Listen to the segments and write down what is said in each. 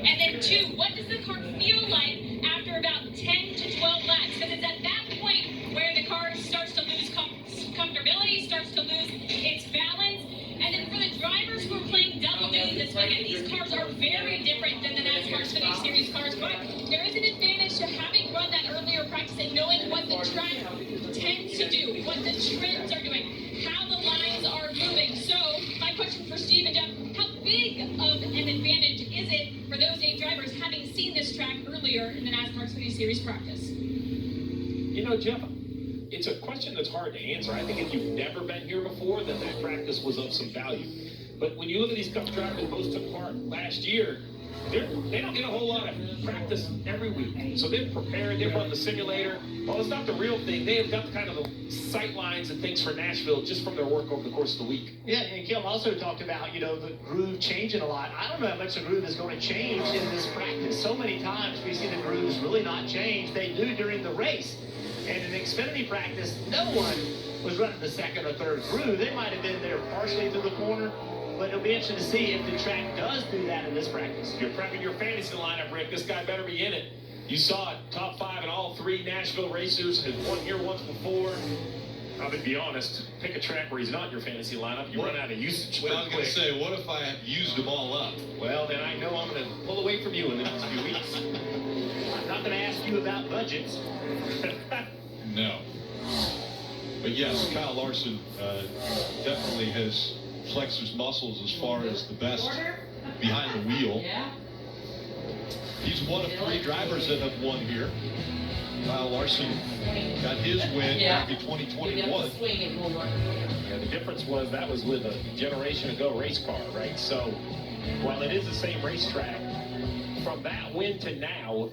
And then 2, what does the car feel like after about 10 to 12 laps? Because it's at that point where the car starts to lose comfortability, starts to lose its balance. And then for the drivers who are playing double duty this weekend, these cars are very different than the NASCAR Cup Series cars, but there is an advantage to having run that earlier practice and knowing what the track tends to do, what the trends are doing, how the lines are moving. So my question for Steve and Jeff, how big of an advantage is it for those 8 drivers having seen this track earlier in the NASCAR Cup Series practice? You know, Jeff, it's a question that's hard to answer. I think if you've never been here before, then that practice was of some value. But when you look at these Cup drivers most took part last year, they don't get a whole lot of practice every week. So they're prepared, they run the simulator. Well, it's not the real thing. They have got the kind of the sight lines and things for Nashville just from their work over the course of the week. Yeah, and Kim also talked about, the groove changing a lot. I don't know how much the groove is going to change in this practice. So many times we see the grooves really not change. They do during the race. And in Xfinity practice, no one was running the second or third groove. They might have been there partially through the corner, but it'll be interesting to see if the track does do that in this practice. You're prepping your fantasy lineup, Rick. This guy better be in it. You saw it, top 5 in all 3 Nashville racers. Has won here once before. I'm going to be honest, pick a track where he's not in your fantasy lineup. You run out of usage. Well, I was going to say, what if I have used them all up? Well, then I know I'm going to pull away from you in the next few weeks. I'm not going to ask you about budgets. No. But yes, Kyle Larson definitely has flexed his muscles as far as the best behind the wheel. He's one of 3 drivers that have won here. Kyle Larson got his win back in 2021. Yeah, the difference was that was with a generation ago race car, right? So while it is the same racetrack, from that win to now,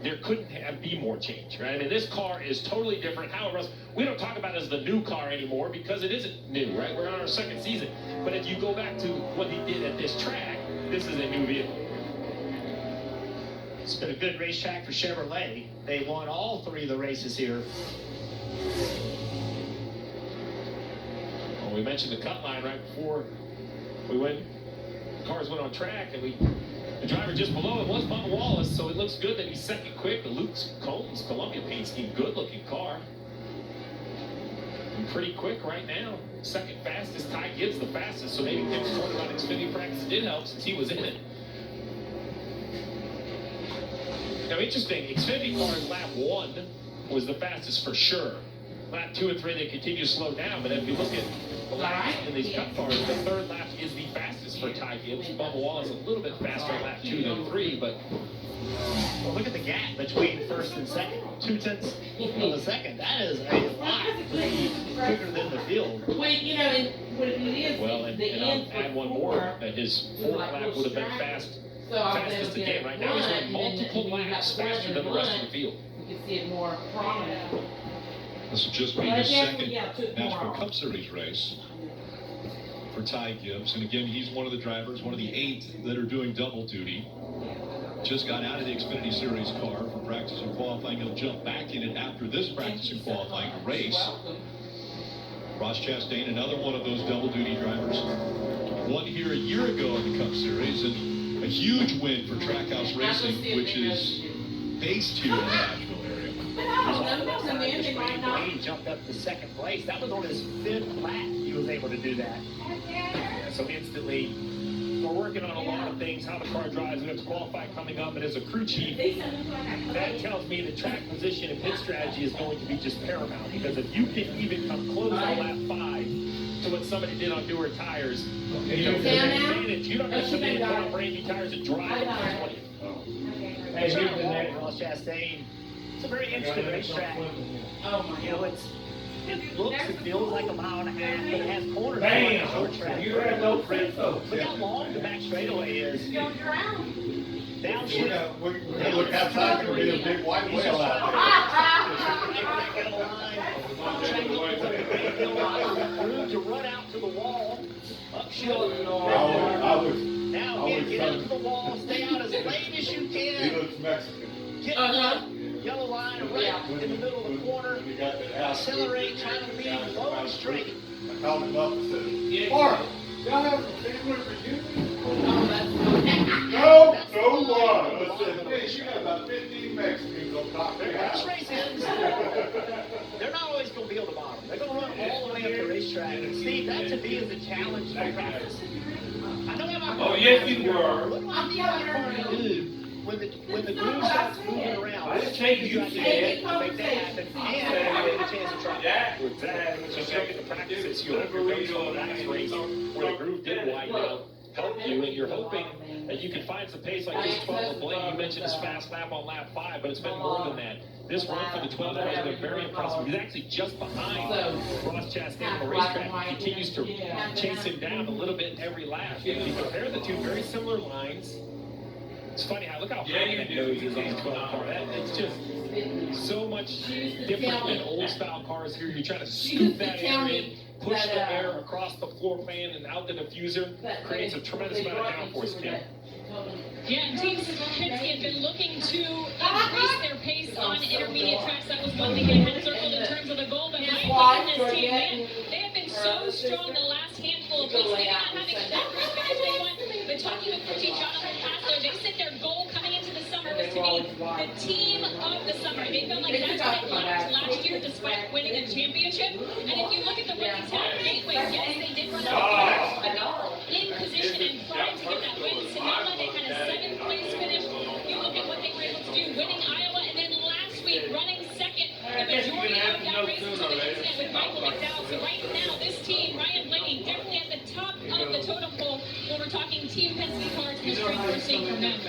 there couldn't be more change, right? I mean, this car is totally different. However, we don't talk about it as the new car anymore because it isn't new, right? We're on our 2nd season. But if you go back to what he did at this track, this is a new vehicle. It's been a good racetrack for Chevrolet. They won all 3 of the races here. Well, we mentioned the cut line right before cars went on track, and the driver just below it was Bubba Wallace, so it looks good that he's second quick. The Luke Combs Columbia paint scheme, good-looking car. And pretty quick right now. Second fastest, Ty Gibbs the fastest, so maybe Tim's point about Xfinity practice did help since he was in it. Now, interesting, Xfinity cars lap 1 was the fastest for sure. Lap 2 and 3, they continue to slow down, but if you look at the laps in these Cup cars, the 3rd lap is the fastest for Ty Gibbs. Bubba Wallace a little bit faster on lap 2 than 3, but well, look at the gap between 1st and 2nd. 2 tenths of a second. That is a lot quicker than the field. Well, and what it is, well, and I'll add one more, that his 4th lap would have been fastest again. Right now he's going multiple laps faster than the rest of the field. You can see it more prominent. This will just be his 2nd Nashville Cup Series race for Ty Gibbs. And again, he's one of the drivers, one of the 8 that are doing double duty. Just got out of the Xfinity Series car for practice and qualifying. He'll jump back in it after this practice and qualifying race. Ross Chastain, another one of those double duty drivers. Won here a year ago in the Cup Series, and a huge win for Trackhouse Racing, which is based here in the Nashville area. He jumped up to 2nd place. That was on his 5th lap he was able to do that. Yeah, so instantly, we're working on a lot of things, how the car drives. We have to qualify coming up, and as a crew chief, that tells me the track position and pit strategy is going to be just paramount, because if you can even come close on lap 5 to what somebody did on newer tires, there's an advantage. You don't have to put on brand new tires and drive at 20. Hey, Ross Chastain. It's a very interesting racetrack. It looks and feels like a mile and a half, but it has corners like a short track. You had no free throw. Look how long the back straightaway is. Downshift. Look outside, there'll be a big white whale out there. To run out to the wall. Upshield. Now get up to the wall, stay out as late as you can. He looks Mexican. Get yellow line right in the middle of the corner. Accelerate, trying to leave low and straight. I called him up and said, Mark, y'all have a family reunion? No, race, you got about 15 Mexicans on top of This race ends. They're not always going to be on the bottom. They're going to run all the way up the racetrack. And Steve, that to me is a challenge for practice. I know I'm Oh, yes, you were. What do I need my car to do when the groove starts moving around? I didn't say you got to said. do to make that happen, and I get a chance to try. Yeah. Exactly. So if you look at the practices, you hope your goes on the last race where the groove did widen out, help you, and you're hoping that you can find some pace like this 12 of Blaine. You mentioned his fast lap on lap 5, but it's been more than that. This run for the 12 has been very impressive. He's actually just behind Ross Chastain on the racetrack. He continues to chase him down a little bit every lap. If you compare the two very similar lines, it's funny how look how high that nose is on the 12 car. It's just so much different than old style cars here. You're trying to scoop that air in, push the air across the floor fan and out the diffuser. Creates a tremendous amount of downforce, Kim. Yeah, and teams Penske have been looking to increase their pace on intermediate tracks. That was one thing they had circled in terms of the goal. But Ryan and his team, man, they have been so strong the last handful of weeks. Maybe not having a that great finish they want, but talking with Coach Jonathan Hassler, they said their goal coming into the summer was to be the team of the summer. They felt like that's what they lacked last year despite winning a championship. And if you look at the rookie tag gateway, yes, they did run out of cars, but they were in position and primed to get that win. Sonoma, they had a 7th place finish. You look at what they were able to do, winning Iowa, and then last week running second. The majority of that race was to the extent with Michael McDowell. So right now, this team, Ryan Blaney, definitely at the top of the totem pole when we're talking Team Penske cars and the strength we're seeing from them.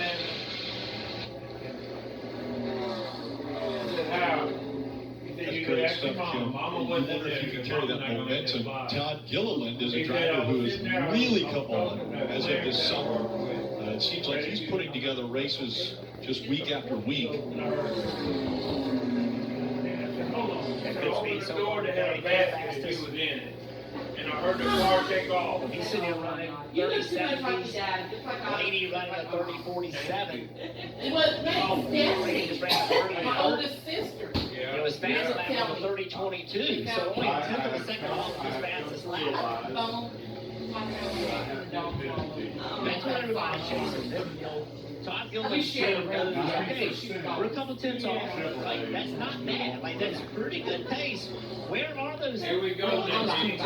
That's great stuff, Kim. I wonder if you can carry that momentum. Todd Gilliland is a driver who has really come on as of this summer. It seems like he's putting together races just week after week. Open the door to have a basket if he was in it. And I heard the car take off. He's sitting here running You look too much 30-70. like your dad, just like I. Blaney running a 30-47. Well, Blaney just ran a 30. my oldest sister. It was fast lap on the 30-22, so only a tenth of a second off his fastest lap. That's what everybody's chasing. You know, Todd Gilman's saying, okay, we're a couple tenths off. Like, that's not bad. Like, that's a pretty good pace. Where are those? Here we go, Jimmy.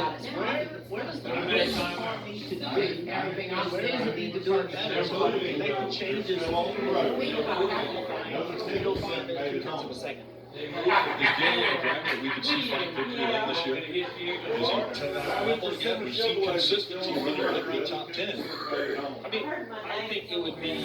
Where does the car need to do? Where does it need to do it better? So make the changes along the road. You'll find that 2 tenths of a second. Is Gilliland a driver that we could see fight victory in this year? Is he turn that level again? We've seen consistency running right around top 10. I mean, I think it would be